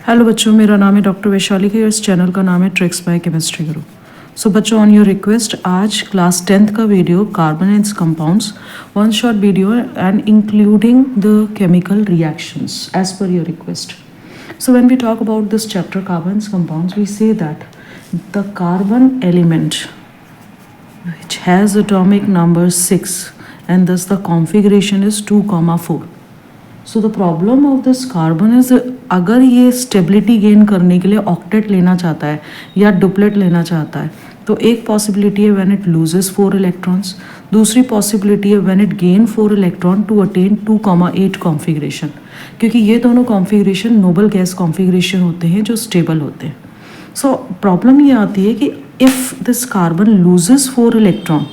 Hello बच्चों, मेरा नाम है डॉक्टर वैशाली का। इस चैनल का नाम है tricks bye chemistry Guru. So बच्चों, ऑन योर रिक्वेस्ट आज क्लास 10th का video carbon and compounds, one short video and including the chemical reactions as per your request. So when we talk about this chapter carbons compounds, we say that the carbon element which has atomic number 6 and thus the configuration is 2,4. So the problem of this carbon is अगर ये stability gain करने के लिए octet लेना चाहता है या duplet लेना चाहता है तो एक पॉसिबिलिटी है व्हेन इट लूजेस 4 इलेक्ट्रॉन्स, दूसरी पॉसिबिलिटी है when it gain 4 electron to attain 2,8 configuration, क्योंकि ये दोनों कॉन्फ़िगरेशन नोबल गैस कॉन्फ़िगरेशन होते हैं जो स्टेबल होते हैं. सो प्रॉब्लम ये आती है कि if this carbon loses 4 electron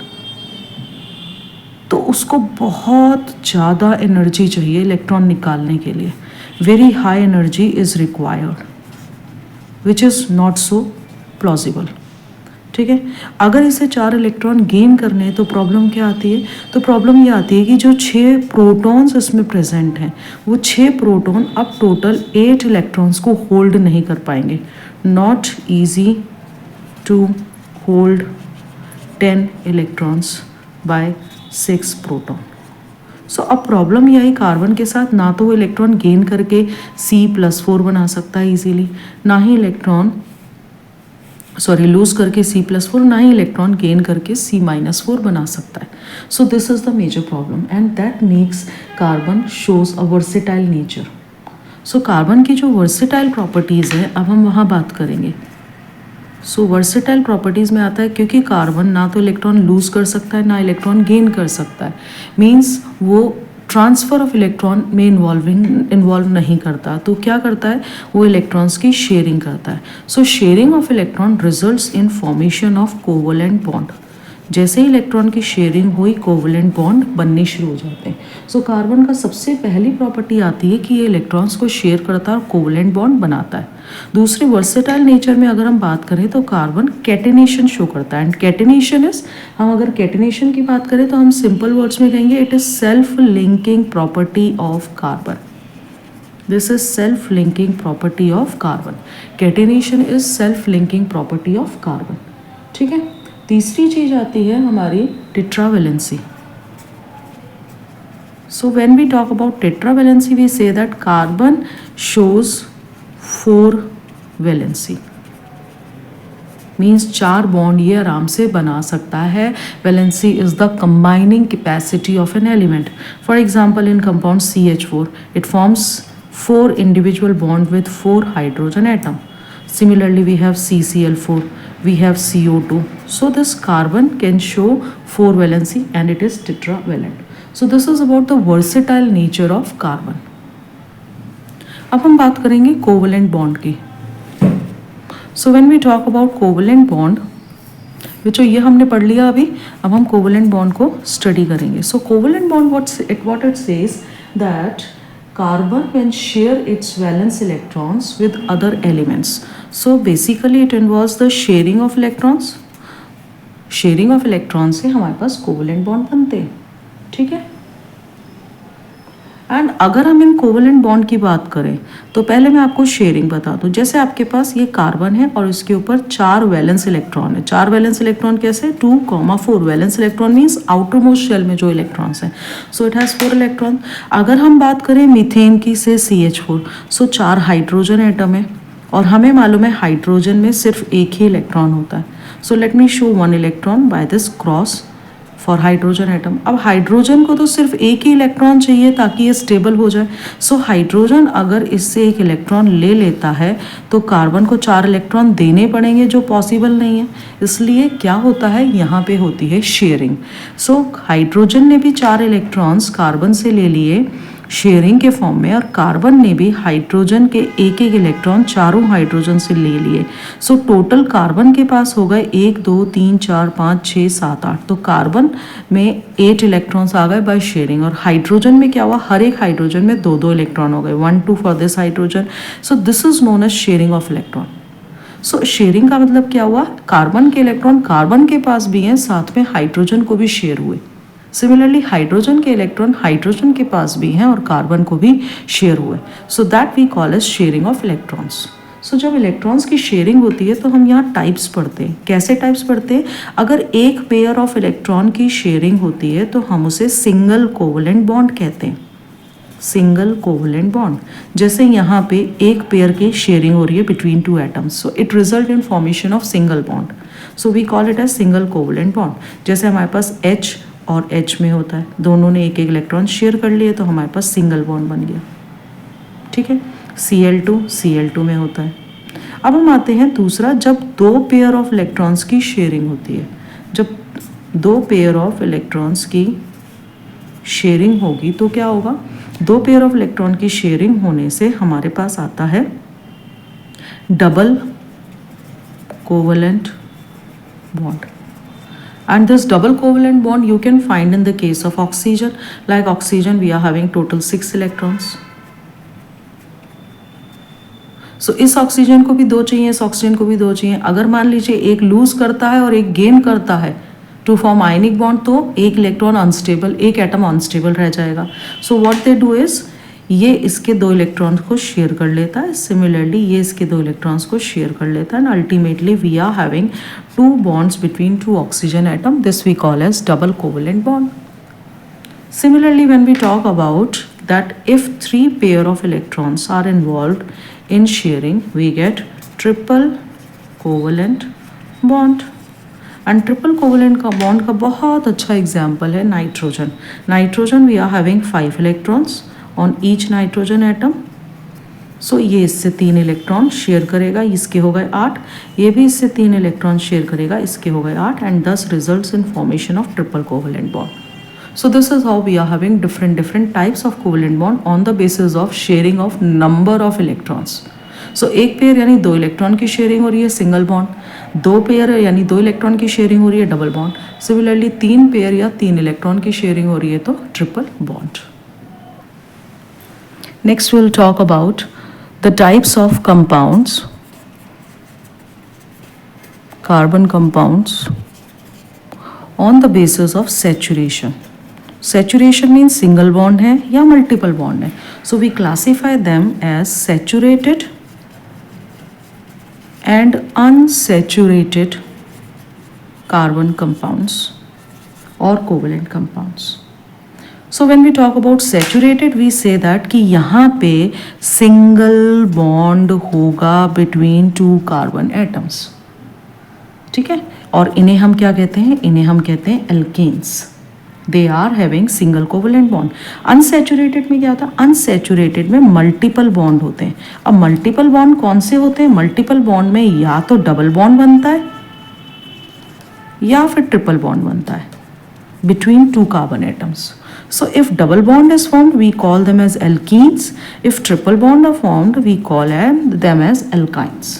तो उसको बहुत ज़्यादा एनर्जी चाहिए इलेक्ट्रॉन निकालने के लिए. Very high energy is required which is not so plausible. ठीक है, अगर इसे 4 इलेक्ट्रॉन गेन करने हैं तो प्रॉब्लम क्या आती है? तो प्रॉब्लम ये आती है कि जो 6 प्रोटॉन्स इसमें प्रेजेंट हैं वो 6 प्रोटॉन अब टोटल 8 इलेक्ट्रॉन्स को होल्ड नहीं कर पाएंगे. Not easy to hold 10 electrons by 6 proton. So अब प्रॉब्लम ये आई कार्बन के साथ, ना तो वो इलेक्ट्रॉन गेन करके C+4 बना सकता है इजीली, ना ही लूज करके C+4, ना ही इलेक्ट्रॉन गेन करके C-4 बना सकता है. So this is the major problem and that makes carbon shows a versatile nature. So carbon की जो वर्सेटाइल प्रॉपर्टीज़ है अब हम वहाँ बात करेंगे. सो वर्सेटाइल प्रॉपर्टीज़ में आता है क्योंकि कार्बन ना तो इलेक्ट्रॉन लूज कर सकता है ना इलेक्ट्रॉन गेन कर सकता है, मीन्स वो ट्रांसफ़र ऑफ इलेक्ट्रॉन में इन्वॉल्व नहीं करता. तो क्या करता है? वो इलेक्ट्रॉन्स की शेयरिंग करता है. सो sharing of electron results in formation of covalent bond. जैसे ही इलेक्ट्रॉन की शेयरिंग हुई कोवलेंट बॉन्ड बनने शुरू हो जाते हैं. सो कार्बन का सबसे पहली प्रॉपर्टी आती है कि ये इलेक्ट्रॉन्स को शेयर करता है और कोवलेंट बॉन्ड बनाता है. दूसरी वर्सेटाइल नेचर में अगर हम बात करें तो कार्बन कैटेनेशन शो करता है. एंड कैटेनेशन इज, हम अगर कैटेनेशन की बात करें तो हम सिंपल वर्ड्स में कहेंगे it is self linking property of carbon. This is self linking property of carbon. Catenation is self linking property of carbon. ठीक है. तीसरी चीज आती है हमारी tetravalency. So when we talk about tetravalency we say that carbon shows 4 valency, means 4 bond ये आराम से बना सकता है. Valency is the combining capacity of an element. For example in compound CH4 it forms 4 individual bond with 4 hydrogen atom. Similarly, we have CCl4, we have CO2. So this carbon can show 4 valency and it is tetravalent. So this is about the versatile nature of carbon. अब हम बात करेंगे covalent bond की. So when we talk about covalent bond, जो ये हमने पढ़ लिया अभी, अब हम कोवलेंट बॉन्ड को स्टडी करेंगे. So covalent bond what it says that carbon can share its valence electrons with other elements. So basically it involves the sharing of electrons. Sharing of electrons से हमारे पास कोवलेंट बॉन्ड बनते हैं. ठीक है. And अगर हम इन covalent bond की बात करें तो पहले मैं आपको शेयरिंग बता दूं. जैसे आपके पास ये कार्बन है और इसके ऊपर 4 वैलेंस इलेक्ट्रॉन है. 4 वैलेंस इलेक्ट्रॉन कैसे? 2,4 valence electron means outermost shell में जो इलेक्ट्रॉन्स हैं. So it has 4 electron. अगर हम बात करें मीथेन की से CH4, सो 4 हाइड्रोजन एटम है और हमें मालूम है हाइड्रोजन में सिर्फ एक ही इलेक्ट्रॉन होता है. So let me show 1 electron by this cross for hydrogen atom. अब हाइड्रोजन को तो सिर्फ एक ही इलेक्ट्रॉन चाहिए ताकि ये स्टेबल हो जाए. सो हाइड्रोजन अगर इससे एक इलेक्ट्रॉन ले लेता है तो कार्बन को 4 इलेक्ट्रॉन देने पड़ेंगे जो पॉसिबल नहीं है. इसलिए क्या होता है, यहाँ पे होती है शेयरिंग. सो हाइड्रोजन ने भी 4 इलेक्ट्रॉन्स कार्बन से ले लिए शेयरिंग के फॉर्म में और कार्बन ने भी हाइड्रोजन के एक इलेक्ट्रॉन चारों हाइड्रोजन से ले लिए. सो टोटल कार्बन के पास हो गए 1 2 3 4 5 6 7 8. तो कार्बन में 8 इलेक्ट्रॉन्स आ गए बाय शेयरिंग. और हाइड्रोजन में क्या हुआ, हर एक हाइड्रोजन में 2 इलेक्ट्रॉन हो गए, 1 2 for this hydrogen. So this is known as sharing of electron. So sharing का मतलब क्या हुआ, कार्बन के इलेक्ट्रॉन कार्बन के पास भी हैं, साथ में हाइड्रोजन को भी शेयर हुए. सिमिलरली हाइड्रोजन के इलेक्ट्रॉन हाइड्रोजन के पास भी हैं और कार्बन को भी शेयर हुए, so that we call as sharing of electrons. So जब इलेक्ट्रॉन्स की शेयरिंग होती है तो हम यहाँ टाइप्स पढ़ते हैं। कैसे टाइप्स पढ़ते हैं? अगर एक पेयर ऑफ इलेक्ट्रॉन की शेयरिंग होती है तो हम उसे सिंगल कोवलेंट बॉन्ड कहते हैं, सिंगल कोवलेंट बॉन्ड। जैसे यहाँ पे एक पेयर की शेयरिंग हो रही है between two atoms, so it result in formation of single bond, so we call it as single covalent bond. जैसे हमारे पास H और H में होता है, दोनों ने एक एक इलेक्ट्रॉन शेयर कर लिए तो हमारे पास सिंगल बॉन्ड बन गया, ठीक है। Cl2 में होता है। अब हम आते हैं दूसरा, जब दो पेयर ऑफ इलेक्ट्रॉन्स की शेयरिंग होती है, जब दो पेयर ऑफ इलेक्ट्रॉन्स की शेयरिंग होगी तो क्या होगा? दो पेयर ऑफ इलेक्ट्रॉन की शेयरिंग होने से हमारे पास आता है double covalent bond. And this double covalent bond you can find in the case of oxygen. Like oxygen, we are having total 6 electrons. So इस ऑक्सीजन को भी दो चाहिए, इस ऑक्सीजन को भी दो चाहिए। अगर मान लीजिए एक लूज करता है और एक गेन करता है टू फॉर्म आयनिक बॉन्ड, तो एक इलेक्ट्रॉन अनस्टेबल, एक एटम अनस्टेबल रह जाएगा। So what they do is, ये इसके दो इलेक्ट्रॉन्स को शेयर कर लेता है, सिमिलरली ये इसके दो इलेक्ट्रॉन्स को शेयर कर लेता है, and ultimately we are having two bonds between two oxygen atom, this we call as double covalent bond. Similarly, when we talk about that if three pair of electrons are involved in sharing, we get triple covalent bond. And triple covalent का bond का बहुत अच्छा example है nitrogen. Nitrogen we are having 5 electrons on each nitrogen atom. So ये इससे 3 electron share करेगा, इसके हो गए 8, ये भी इससे 3 इलेक्ट्रॉन शेयर करेगा, इसके हो गए 8, and thus results in formation of triple covalent bond. So this is how we are having different types of covalent bond on the basis of sharing of number of electrons. So एक pair यानी 2 electron की sharing हो रही है single bond, 2 pair यानी 2 electron की sharing हो रही है डबल बॉन्ड, सिमिलरली 3 पेयर या 3 इलेक्ट्रॉन की शेयरिंग हो रही है तो triple bond. Next will talk about the types of compounds, carbon compounds on the basis of saturation. Saturation means single bond है या मल्टीपल बॉन्ड है, so we classify them as saturated and unsaturated carbon compounds और covalent compounds. So when we talk about saturated we say that कि यहाँ पे single bond होगा between two carbon atoms, ठीक है, और इन्हें हम क्या कहते हैं? इन्हें हम कहते हैं alkanes. They are having single covalent bond. Unsaturated में क्या होता है? अनसैचुरेटेड में मल्टीपल बॉन्ड होते हैं। अब मल्टीपल बॉन्ड कौन से होते हैं? मल्टीपल बॉन्ड में या तो डबल बॉन्ड बनता है या फिर ट्रिपल बॉन्ड बनता है between two carbon atoms. So if double bond is formed, we call them as alkenes. If triple bond are formed, we call them as alkynes.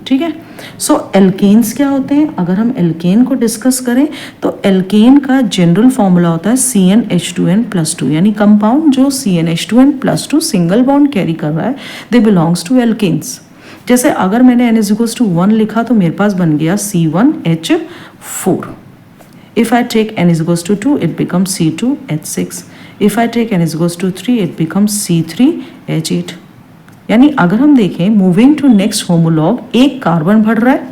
ठीक है। सो एल्केन्स क्या होते हैं? अगर हम एल्केन को डिस्कस करें तो एल्केन का जनरल फॉर्मूला होता है CnH2n+2, यानी कंपाउंड जो CnH2n+2 सिंगल बॉन्ड कैरी कर रहा है, दे बिलोंग्स टू एल्केन्स। जैसे अगर मैंने n=1 लिखा तो मेरे पास बन गया C1H4। If I take n=2, it becomes C2H6. If I take n=3, it becomes C3H8. यानी अगर हम देखें मूविंग टू नेक्स्ट होमोलॉग, एक कार्बन बढ़ रहा है,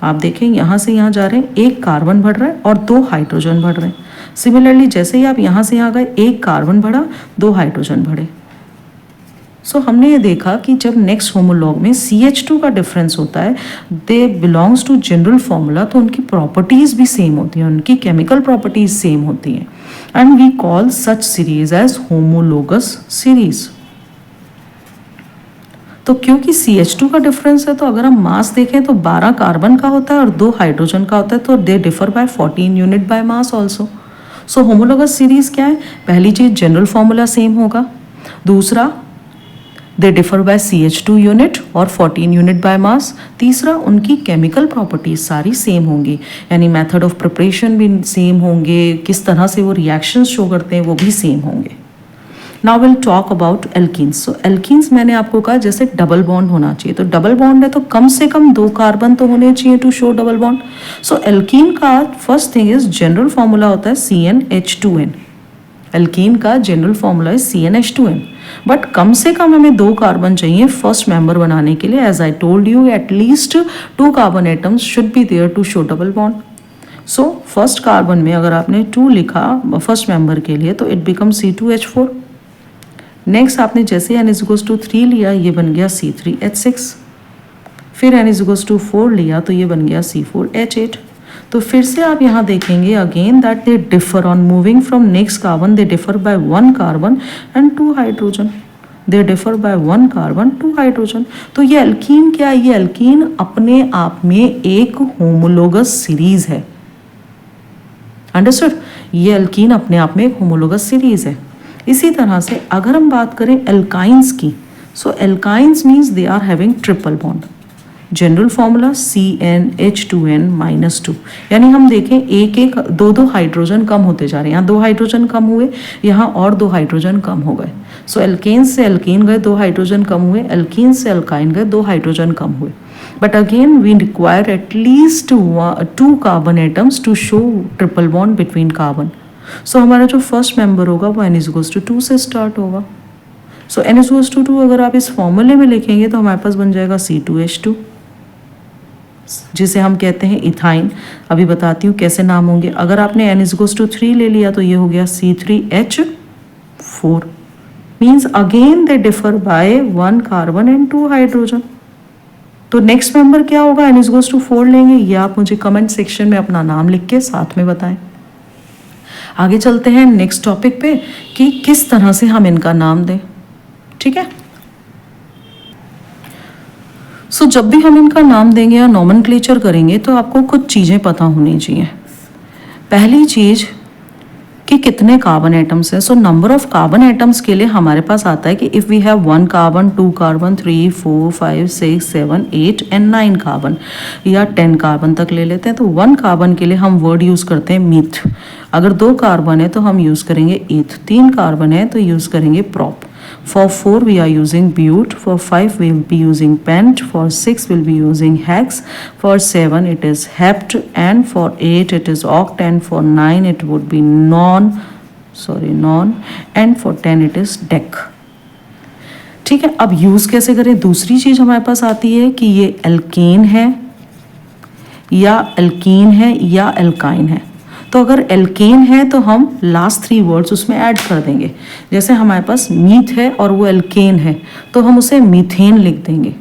आप देखें यहाँ से यहाँ जा रहे हैं, एक कार्बन बढ़ रहा है और 2 हाइड्रोजन बढ़ रहे हैं। सिमिलरली जैसे ही आप यहाँ से यहाँ गए, एक कार्बन बढ़ा, 2 हाइड्रोजन बढ़े। सो हमने ये देखा कि जब नेक्स्ट होमोलॉग में CH2 का डिफरेंस होता है, they belongs to general formula, तो उनकी प्रॉपर्टीज़ भी सेम होती हैं, उनकी केमिकल प्रॉपर्टीज़ सेम होती हैं, and we call such series as homologous series. तो क्योंकि CH2 का डिफरेंस है, तो अगर हम मास देखें तो 12 कार्बन का होता है और 2 हाइड्रोजन का होता है, तो they differ by 14 unit by mass also. So homologous series क्या है? पहली चीज जनरल फॉर्मूला सेम होगा, दूसरा they differ by CH2 unit और 14 यूनिट बाय मास, तीसरा उनकी केमिकल प्रॉपर्टीज सारी सेम होंगी, यानी मेथड ऑफ प्रिपरेशन भी सेम होंगे, किस तरह से वो रिएक्शंस शो करते हैं वो भी सेम होंगे। Now will talk about alkenes. So alkenes मैंने आपको कहा जैसे डबल बॉन्ड होना चाहिए, तो डबल बॉन्ड है तो कम से कम 2 कार्बन तो होने चाहिए to show double bond. So alkene का first thing is general formula होता है CnH2n। एल्कीन का जनरल फॉर्मूला है CnH2n, बट कम से कम हमें 2 कार्बन चाहिए फर्स्ट मेंबर बनाने के लिए। As I told you at least 2 carbon atoms should be there to show double bond. So first carbon में अगर आपने 2 लिखा फर्स्ट मेंबर के लिए तो इट बिकम C2H4। नेक्स्ट आपने जैसे n=3 लिया, ये बन गया C3H6। फिर n=4 लिया तो ये बन गया C4H8। तो फिर से आप यहाँ देखेंगे again that they differ on moving from next carbon, they differ by 1 carbon and 2 hydrogen. They differ by 1 carbon 2 hydrogen. तो ये एल्कीन क्या है? ये एल्कीन अपने आप में एक होमोलोगस सीरीज है। अंडरस्टूड? ये एल्कीन अपने आप में एक होमोलोगस सीरीज है। इसी तरह से अगर हम बात करें एल्काइंस की, so alkynes means they are having triple bond. General formula CnH2n-2, यानी हम देखें एक एक 2 हाइड्रोजन कम होते जा रहे हैं। यहाँ 2 हाइड्रोजन कम हुए, यहाँ और 2 हाइड्रोजन कम हो गए। सो एल्केन से एल्कीन गए, 2 हाइड्रोजन कम हुए, एल्कीन से एल्काइन गए, 2 हाइड्रोजन कम हुए। But again we require at least 2 carbon atoms to show triple bond between carbon. So हमारा जो फर्स्ट मेंबर होगा वो n=2 से स्टार्ट होगा। सो n=2 अगर आप इस फॉर्मूले में लिखेंगे तो हमारे पास बन जाएगा C2H2, जिसे हम कहते हैं इथाइन। अभी बताती हूँ कैसे नाम होंगे। अगर आपने n=3 ले लिया तो ये हो गया C3H4। Means again they differ by 1 carbon and 2 hydrogen. तो नेक्स्ट मेंबर क्या होगा? n=4 लेंगे। ये आप मुझे कमेंट सेक्शन में अपना नाम लिख के साथ में बताएं। आगे चलते हैं नेक्स्ट टॉपिक पे कि किस तरह से हम इनका नाम दें। ठीक है, सो जब भी हम इनका नाम देंगे या नॉमेनक्लेचर करेंगे तो आपको कुछ चीज़ें पता होनी चाहिए। पहली चीज़ कि कितने कार्बन एटम्स हैं। So number of carbon atoms के लिए हमारे पास आता है कि if we have 1 carbon, 2 carbon, 3, 4, 5, 6, 7, 8 and 9 carbon, या 10 कार्बन तक ले लेते हैं तो 1 कार्बन के लिए हम वर्ड यूज़ करते हैं मीथ। अगर 2 कार्बन है तो हम यूज़ करेंगे ईथ, 3 कार्बन है तो यूज़ करेंगे prop. For 4 we are using bute, for 5 we will be using pent, for 6 we will be using hex, for 7 it is hept, and for 8 it is oct, and for 9 it would be non, and for 10 it is dec। ठीक है, अब use कैसे करें? दूसरी चीज़ हमारे पास आती है कि ये एल्केन है या एल्कीन है या एल्काइन है। तो अगर एल्केन है तो हम लास्ट 3 वर्ड्स उसमें ऐड कर देंगे। जैसे हमारे पास मीथ है और वो एल्केन है तो हम उसे मीथेन लिख देंगे।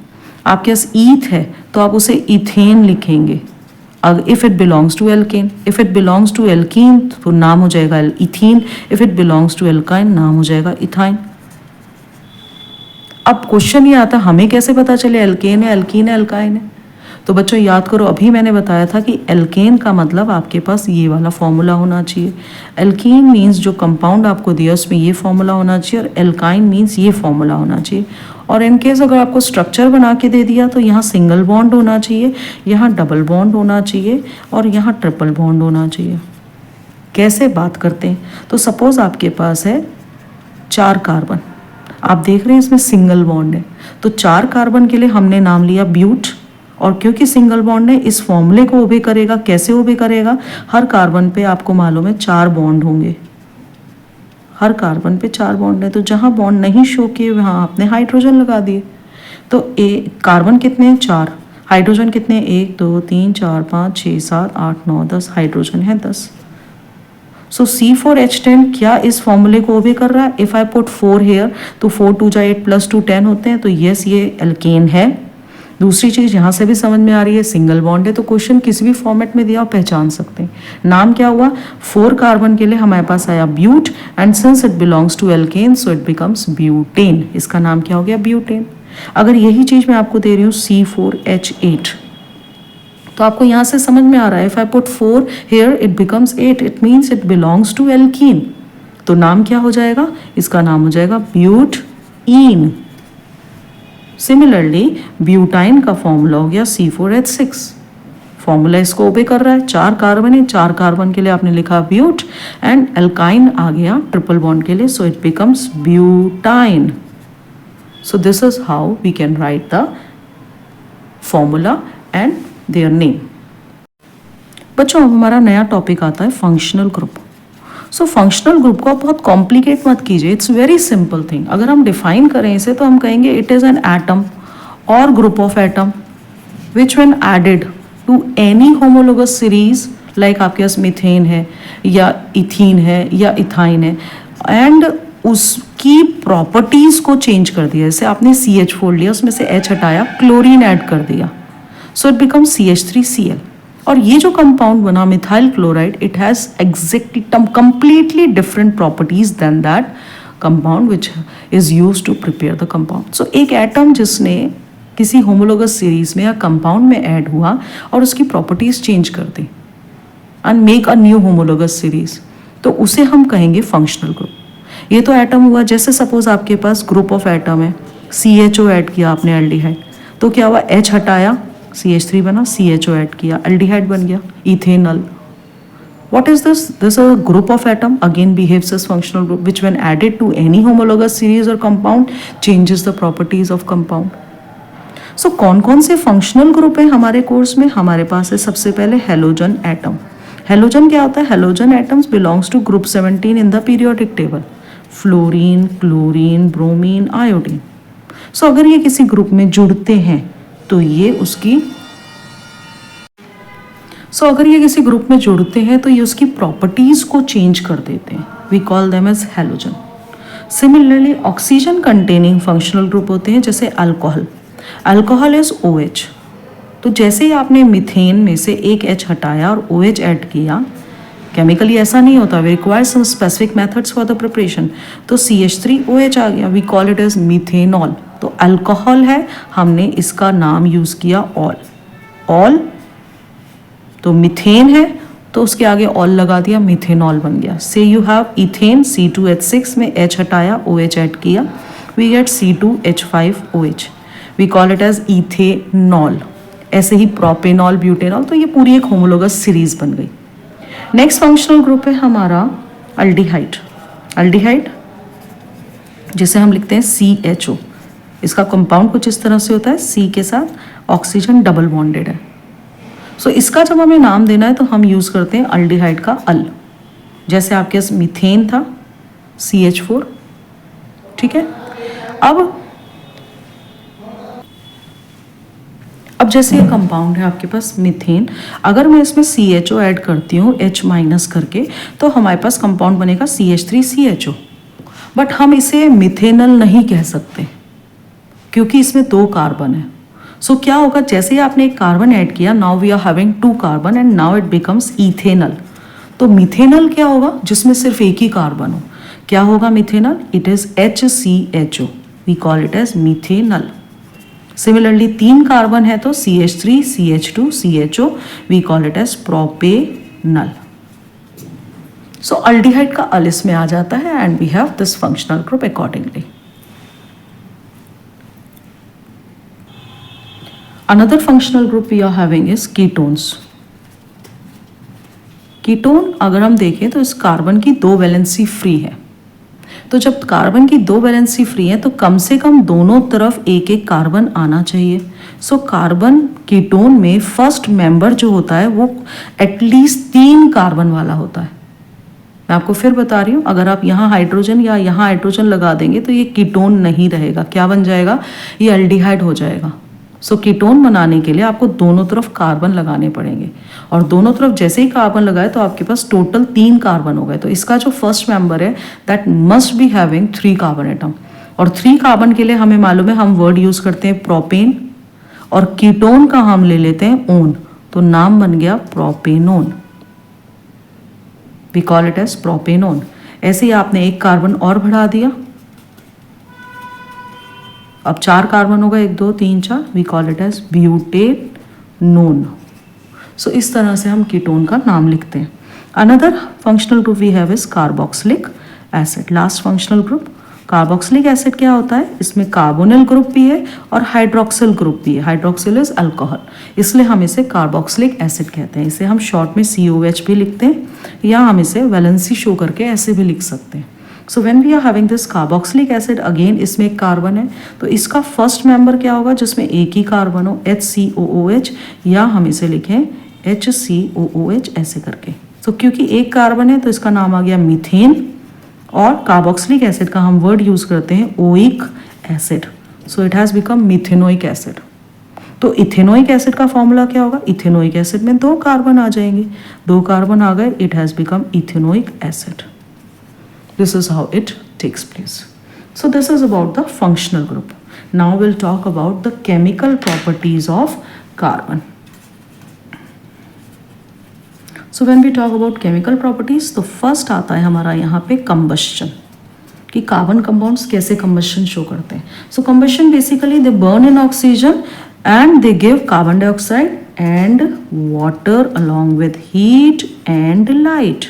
आपके पास ईथ है तो आप उसे इथेन लिखेंगे। अगर if it belongs to alkane, if it belongs to alkene तो नाम हो जाएगा ethene, if it belongs to alkyne नाम हो जाएगा इथाइन। अब क्वेश्चन ये आता हमें कैसे पता चले एल्केन है, एल्कीन है, एल्काइन है? तो बच्चों याद करो, अभी मैंने बताया था कि एल्केन का मतलब आपके पास ये वाला फॉर्मूला होना चाहिए। एल्कीन मीन्स जो कंपाउंड आपको दिया उसमें ये फॉर्मूला होना चाहिए, और एल्काइन मीन्स ये फॉर्मूला होना चाहिए। और इन केस अगर आपको स्ट्रक्चर बना के दे दिया तो यहाँ सिंगल बॉन्ड होना चाहिए, यहाँ डबल बॉन्ड होना चाहिए, और यहाँ ट्रिपल बॉन्ड होना चाहिए। कैसे बात करते हैं? तो सपोज आपके पास है 4 कार्बन, आप देख रहे हैं इसमें सिंगल बॉन्ड है, तो 4 कार्बन के लिए हमने नाम लिया ब्यूट। और क्योंकि सिंगल बॉन्ड है इस फॉर्मूले को ओबे करेगा। कैसे ओबे करेगा? हर कार्बन पे आपको मालूम है 4 बॉन्ड होंगे, हर कार्बन पे 4 बॉन्ड है। तो जहाँ बॉन्ड नहीं शो किए वहाँ आपने हाइड्रोजन लगा दिए। तो कार्बन कितने हैं? 4, हाइड्रोजन कितने हैं? 1 2 3 4 5 6 7 8 9 10, हाइड्रोजन है 10। सो C4H10 क्या इस फॉर्मूले को ओबे कर रहा है? इफ़ आई पुट 4 हेयर तो 4 2 जा 8 + 2 10 होते हैं, तो यस ये एल्केन है। दूसरी चीज़ यहाँ से भी समझ में आ रही है, सिंगल बॉन्ड है तो क्वेश्चन किसी भी फॉर्मेट में दिया आप पहचान सकते हैं। नाम क्या हुआ? 4 कार्बन के लिए हमारे पास आया but, and since it belongs to alkane so it becomes butane. इसका नाम क्या हो गया? ब्यूटेन। अगर यही चीज़ मैं आपको दे रही हूँ C4H8, तो आपको यहाँ से समझ में आ रहा है if I put 4 here it becomes 8, it means it belongs to alkene. तो नाम क्या हो जाएगा? इसका नाम हो जाएगा ब्यूटईन। सिमिलरली ब्यूटाइन का फॉर्मूला हो गया C4H6, फॉर्मूला इसको ओबे कर रहा है, 4 कार्बन है, 4 कार्बन के लिए आपने लिखा ब्यूट, एंड एल्काइन आ गया ट्रिपल बॉन्ड के लिए, so it becomes butyne. So this is how we can write the formula and their name. बच्चों अब हमारा नया टॉपिक आता है functional group. So functional group को आप बहुत कॉम्प्लिकेट मत कीजिए, इट्स वेरी सिंपल थिंग. अगर हम डिफाइन करें इसे तो हम कहेंगे इट इज़ एन एटम और group of atom which when added to any homologous series, like आपके पास मीथेन है या इथीन है या इथाइन है, एंड उसकी प्रॉपर्टीज़ को चेंज कर दिया. जैसे आपने CH4 लिया, उसमें से H हटाया, क्लोरीन ऐड कर दिया, सो इट बिकम CH3Cl. और ये जो कंपाउंड बना methyl chloride, it has exactly completely different properties than that compound which is use to prepare the compound. So एक एटम जिसने किसी होमोलोगस सीरीज में या कंपाउंड में ऐड हुआ और उसकी प्रॉपर्टीज चेंज कर दी and make a new homologous series, तो उसे हम कहेंगे फंक्शनल ग्रुप. ये तो एटम हुआ. जैसे सपोज आपके पास ग्रुप ऑफ एटम है, CHO ऐड किया आपने एल्डिहाइड, तो क्या हुआ, H हटाया, CH3 बना, CHO ऐड किया, एल्डिहाइड बन गया, ethanol. What is this? This is a group of atom, again behaves as functional group, which when added to any homologous series or compound changes the properties of compound. So कौन कौन से functional group है हमारे course में? हमारे पास है सबसे पहले हेलोजन एटम. हेलोजन क्या होता है? Halogen atoms belongs to group 17 in the periodic table. Fluorine, chlorine, bromine, iodine. So अगर ये किसी ग्रुप में जुड़ते हैं तो ये उसकी अगर ये किसी ग्रुप में जुड़ते हैं तो ये उसकी प्रॉपर्टीज को चेंज कर देते हैं. We call them as halogen. Similarly oxygen containing functional group होते हैं, जैसे अल्कोहल. Alcohol is OH. तो जैसे ही आपने मीथेन में से एक H हटाया और OH ऐड किया, केमिकली ऐसा नहीं होता, we require some specific methods for the preparation, तो CH3OH आ गया, we call it as methanol. तो अल्कोहल है, हमने इसका नाम यूज़ किया ऑल. तो मीथेन है तो उसके आगे ऑल लगा दिया, मीथेनॉल बन गया. से यू हैव इथेन, C2H6 में H हटाया, OH ऐड किया, we get C2H5OH. We call it as ethanol. ऐसे ही प्रोपेनॉल, ब्यूटेनॉल. तो ये पूरी एक होमोलोगस सीरीज बन गई. नेक्स्ट फंक्शनल ग्रुप है हमारा अल्डिहाइड. अल्डिहाइड जिसे हम लिखते हैं CHO. इसका कंपाउंड कुछ इस तरह से होता है, C के साथ ऑक्सीजन डबल बॉन्डेड है. सो इसका जब हमें नाम देना है तो हम यूज़ करते हैं अल्डिहाइड का अल. जैसे आपके पास मीथेन था, CH4. ठीक है. अब जैसे ये कंपाउंड है आपके पास मीथेन, अगर मैं इसमें CHO ऐड करती हूँ H माइनस करके, तो हमारे पास कंपाउंड बनेगा CH3CHO. बट हम इसे मिथेनल नहीं कह सकते क्योंकि इसमें 2 कार्बन है. सो क्या होगा, जैसे ही आपने एक कार्बन ऐड किया, now we are having 2 carbon and now it becomes ethanal. तो मिथेनल क्या होगा, जिसमें सिर्फ एक ही कार्बन हो. क्या होगा methanal? It is HCHO. We call it as methanal. Similarly 3 carbon है तो CH3, CH2, CHO, we call it as propanal. So aldehyde का अल इसमें आ जाता है and we have this functional group accordingly. Another functional group we are having is ketones. Ketone अगर हम देखें तो इस कार्बन की 2 वैलेंसी फ्री है. तो जब कार्बन की 2 वैलेंसी फ्री है तो कम से कम दोनों तरफ एक एक कार्बन आना चाहिए. सो कार्बन कीटोन में फर्स्ट मेंबर जो होता है वो एटलीस्ट 3 कार्बन वाला होता है. मैं आपको फिर बता रही हूँ, अगर आप यहाँ हाइड्रोजन या यहाँ हाइड्रोजन लगा देंगे तो ये कीटोन नहीं रहेगा. क्या बन जाएगा? ये एल्डिहाइड हो जाएगा. सो कीटोन बनाने के लिए आपको दोनों तरफ कार्बन लगाने पड़ेंगे और दोनों तरफ जैसे ही कार्बन लगाए तो आपके पास टोटल 3 कार्बन हो गए. तो इसका जो फर्स्ट मेंबर है that must be having 3 carbon atom. और 3 कार्बन के लिए हमें मालूम है हम वर्ड यूज करते हैं प्रोपेन, और कीटोन का हम ले लेते हैं ओन, तो नाम बन गया propanone. We call it as propanone. ऐसे ही आपने एक कार्बन और बढ़ा दिया, अब 4 कार्बन होगा, 1 2 3 4, we call it as butanone. So इस तरह से हम कीटोन का नाम लिखते हैं. Another functional group we have is carboxylic acid. Last functional group carboxylic acid क्या होता है, इसमें कार्बोनिल ग्रुप भी है और हाइड्रोक्सिल ग्रुप भी है। हाइड्रोक्सिल इज अल्कोहल, इसलिए हम इसे कार्बोक्सिलिक एसिड कहते हैं। इसे हम शॉर्ट में COH भी लिखते हैं या हम इसे वैलेंसी शो करके ऐसे भी लिख सकते हैं। So when we are having this carboxylic acid, again इसमें एक कार्बन है, तो इसका फर्स्ट मेंबर क्या होगा जिसमें एक ही कार्बन हो, HCOOH, या हम इसे लिखें HCOOH ऐसे करके। तो क्योंकि एक कार्बन है तो इसका नाम आ गया मीथेन, और कार्बोक्सिलिक एसिड का हम वर्ड यूज करते हैं oic acid, so it has become methanoic acid. तो इथेनोइक एसिड का फॉर्मूला क्या होगा, इथेनोइक एसिड में 2 कार्बन आ जाएंगे, 2 कार्बन आ गए, it has become ethanoic acid. This is how it takes place. So this is about the functional group. Now we'll talk about the chemical properties of carbon. So when we talk about chemical properties, तो first आता है हमारा यहाँ पे combustion, कि carbon compounds कैसे combustion show करते हैं। So combustion basically they burn in oxygen and they give carbon dioxide and water along with heat and light.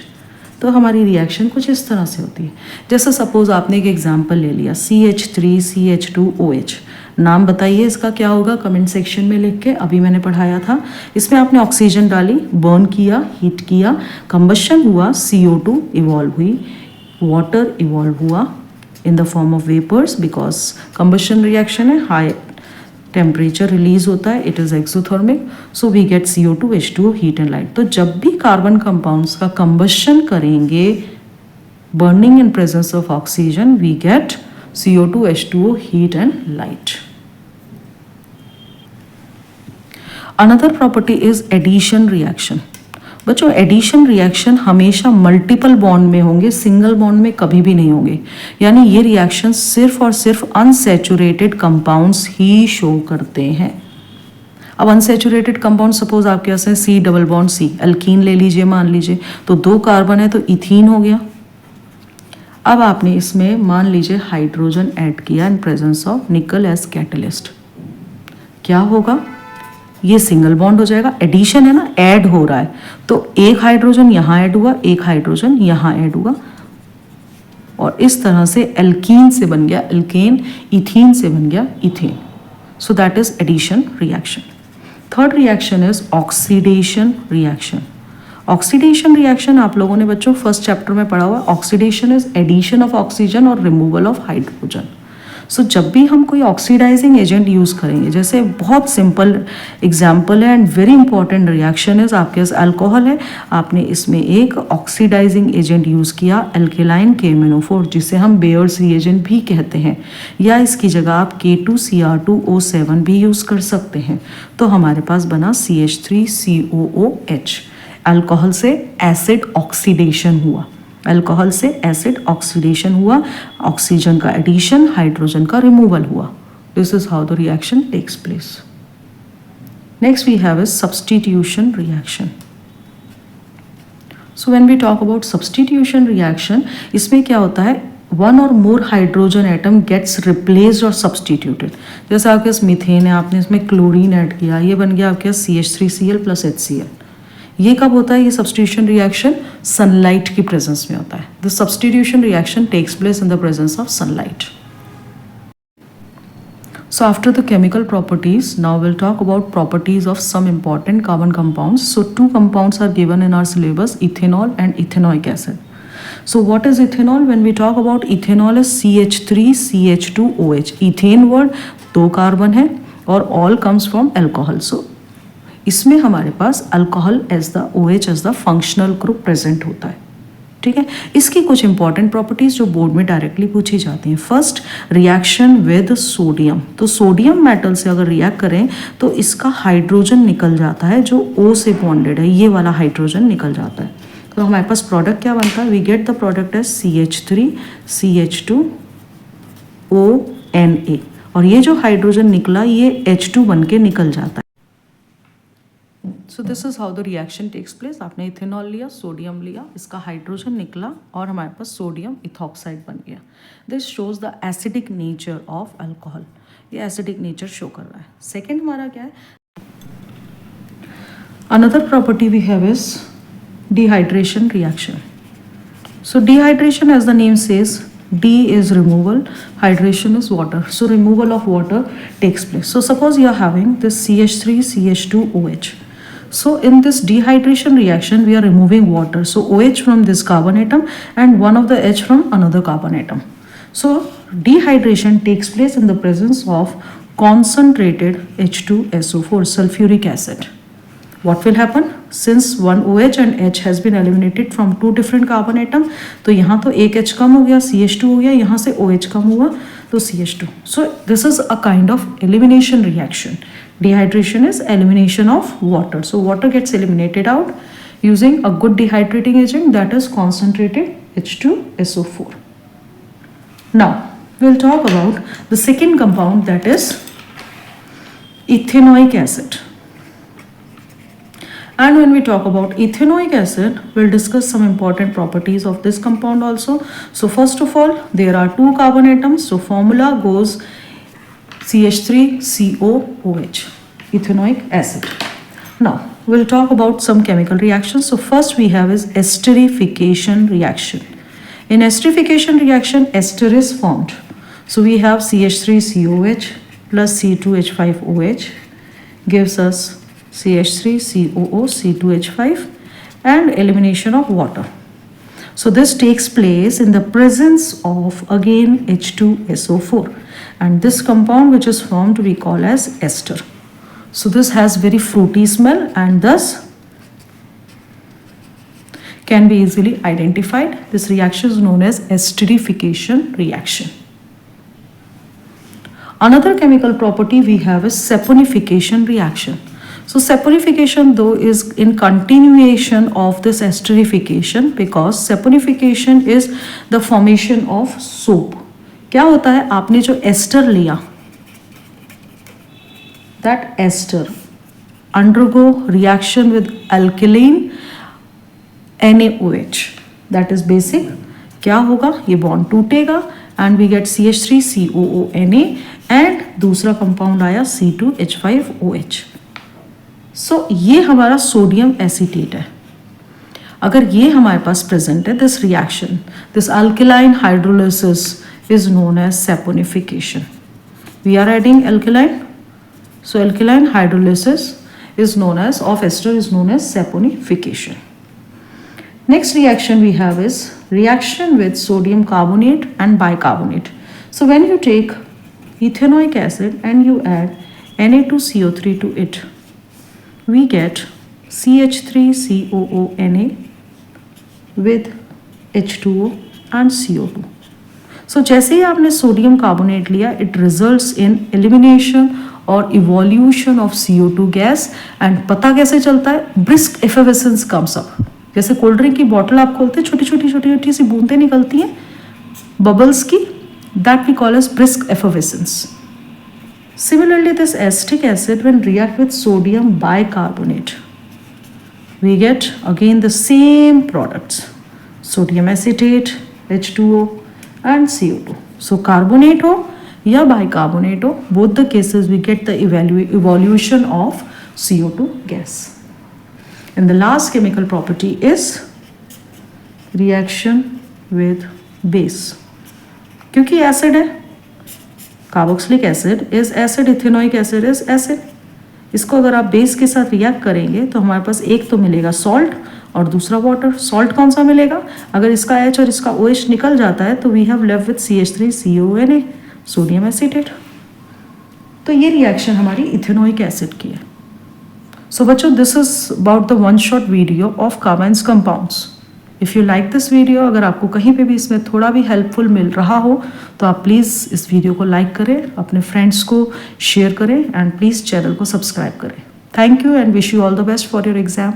तो हमारी रिएक्शन कुछ इस तरह से होती है, जैसे सपोज आपने एक एग्जांपल ले लिया CH3CH2OH, नाम बताइए इसका क्या होगा कमेंट सेक्शन में लिख के, अभी मैंने पढ़ाया था। इसमें आपने ऑक्सीजन डाली, बर्न किया, हीट किया, कंबशन हुआ, CO2 इवॉल्व हुई, वाटर इवॉल्व हुआ in the form of vapours, because combustion reaction है, हाई टेम्परेचर रिलीज होता है, it is exothermic, so we get CO2 H2O heat and light. तो जब भी कार्बन कंपाउंड्स का कंबशन करेंगे burning in presence of oxygen, we get CO2 H2O heat and light. Another property is addition reaction. बच्चों addition reaction हमेशा multiple bond में होंगे, single bond में कभी भी नहीं होंगे, यानी ये रिएक्शन सिर्फ और सिर्फ अनसैचुरेटेड कंपाउंड्स ही शो करते हैं। अब अनसैचुरेटेड कंपाउंड सपोज आपके पास है C+C, अल्कीन ले लीजिए मान लीजिए, तो 2 कार्बन है तो इथीन हो गया। अब आपने इसमें मान लीजिए हाइड्रोजन ऐड किया in presence of nickel as catalyst, क्या होगा, ये सिंगल बॉन्ड हो जाएगा, एडिशन है ना, ऐड हो रहा है, तो एक हाइड्रोजन यहाँ ऐड हुआ, एक हाइड्रोजन यहाँ ऐड हुआ, और इस तरह से एल्कीन से बन गया एल्केन, इथीन से बन गया ethane. So that is addition reaction. Third reaction is oxidation reaction. Oxidation reaction आप लोगों ने बच्चों फर्स्ट चैप्टर में पढ़ा हुआ, oxidation is addition of oxygen और रिमूवल ऑफ हाइड्रोजन। सो जब भी हम कोई ऑक्सीडाइजिंग एजेंट यूज़ करेंगे, जैसे बहुत सिंपल एग्जाम्पल है and very important reaction is, आपके पास अल्कोहल है, आपने इसमें एक ऑक्सीडाइजिंग एजेंट यूज़ किया अल्केलाइन KMnO4, जिसे हम बेयर्स रिएजेंट भी कहते हैं, या इसकी जगह आप K2Cr2O7 भी यूज़ कर सकते हैं, तो हमारे पास बना CH3COOH। अल्कोहल से एसिड ऑक्सीडेशन हुआ, अल्कोहल से एसिड ऑक्सीडेशन हुआ, ऑक्सीजन का एडिशन, हाइड्रोजन का रिमूवल हुआ। This is how the reaction takes place. Next we have is substitution reaction. So when we talk about substitution reaction, इसमें क्या होता है, 1 और more hydrogen atom gets replaced और सब्स्टिट्यूटेड। जैसे आपके पास मीथेन है, आपने इसमें क्लोरीन ऐड किया, ये बन गया आपके पास CH3Cl + HCl। ये कब होता है, ये सब्स्टिट्यूशन रिएक्शन सनलाइट की प्रेजेंस में होता है। The substitution reaction takes place in the presence of sunlight. So after the chemical properties, now we'll talk about properties of some important carbon compounds. So 2 compounds are given in our syllabus, ethanol and ethanoic acid. So what is ethanol? When we talk about ethanol is CH3CH2OH. ethane word 2 carbon है और all comes from alcohol. So इसमें हमारे पास alcohol as the OH as the functional group present होता है, ठीक है। इसकी कुछ इंपॉर्टेंट प्रॉपर्टीज जो बोर्ड में डायरेक्टली पूछी जाती हैं। फर्स्ट, रिएक्शन विद सोडियम, तो सोडियम मेटल से अगर रिएक्ट करें तो इसका हाइड्रोजन निकल जाता है जो O से बॉन्डेड है, ये वाला हाइड्रोजन निकल जाता है, तो हमारे पास प्रोडक्ट क्या बनता है, we get the product as CH3CH2ONA, और ये जो हाइड्रोजन निकला ये H2 बन के निकल जाता है। So this is how the reaction takes place. आपने इथेनॉल लिया, सोडियम लिया, इसका हाइड्रोजन निकला और हमारे पास सोडियम इथॉक्साइड बन गया। This shows the acidic nature of alcohol, ये एसिडिक नेचर शो कर रहा है। सेकेंड हमारा क्या है, another property we have is dehydration reaction. So dehydration as the name says, D is removal, hydration is water. So removal of water takes place. So suppose you are having this CH3, CH2, OH. So in this dehydration reaction, we are removing water. So OH from this carbon atom and one of the H from another carbon atom. So dehydration takes place in the presence of concentrated H2SO4, sulfuric acid. What will happen? Since one OH and H has been eliminated from two different carbon atom, तो यहाँ तो एक H कम हो गया, CH2 हो गया, यहाँ से OH कम हुआ तो CH2. So this is a kind of elimination reaction. Dehydration is elimination of water. So water gets eliminated out using a good dehydrating agent, that is concentrated H2SO4. Now we'll talk about the second compound, that is ethanoic acid. And when we talk about ethanoic acid, we'll discuss some important properties of this compound also. So first of all, there are two carbon atoms. So formula goes CH3COOH, ethanoic acid. Now we'll talk about some chemical reactions. So first we have is esterification reaction. In esterification reaction, ester is formed. So we have CH3COH plus C2H5OH gives us CH3COO, C2H5 and elimination of water. So this takes place in the presence of again H2SO4, and this compound which is formed we call as ester. So this has very fruity smell and thus can be easily identified. This reaction is known as esterification reaction. Another chemical property we have is saponification reaction. So saponification though is in continuation of this esterification, because saponification is the formation of soap. क्या होता है, आपने जो ester लिया, that ester undergo reaction with alkaline NaOH, that is basic. क्या होगा, ये bond टूटेगा and we get CH3COONA and दूसरा कंपाउंड आया C2H5OH. सो ये हमारा सोडियम एसीटेट है. अगर ये हमारे पास प्रेजेंट है, this reaction, this alkaline hydrolysis is known as saponification. We are adding alkaline, so alkaline hydrolysis is known as of ester is known as saponification. Next reaction we have is reaction with sodium carbonate and bicarbonate. So when you take ethanoic acid and you add Na2CO3 to it, we get CH3COONA with H2O and CO2. So जैसे ही आपने sodium carbonate लिया, it results in elimination और evolution of CO2 gas. And पता कैसे चलता है, brisk एफर्वेसेंस comes up. जैसे कोल्ड ड्रिंक की बॉटल आप खोलते हैं, छोटी छोटी छोटी छोटी सी बूंदें निकलती हैं बबल्स की, that we call as brisk effervescence. Similarly, this acetic acid when react with sodium bicarbonate, we get again the same products, sodium acetate, H2O and CO2. So carbonate हो या bicarbonate हो, both the cases we get the evolution of CO2 gas. And the last chemical property is reaction with base. क्योंकि acid है, carboxylic acid is acid, ethanoic acid is acid. इसको अगर आप base के साथ रिएक्ट करेंगे तो हमारे पास एक तो मिलेगा सॉल्ट और दूसरा वाटर. सॉल्ट कौन सा मिलेगा, अगर इसका H और इसका OH निकल जाता है तो we have left with CH3CONA, sodium acetate. तो ये रिएक्शन हमारी इथेनोइक एसिड की है. सो बच्चों, this is about the one shot video of carbons compounds. If you like this video, अगर आपको कहीं पे भी इसमें थोड़ा भी हेल्पफुल मिल रहा हो तो आप प्लीज़ इस वीडियो को लाइक करें, अपने फ्रेंड्स को शेयर करें एंड प्लीज़ चैनल को सब्सक्राइब करें. Thank you and wish you all the best for your exam.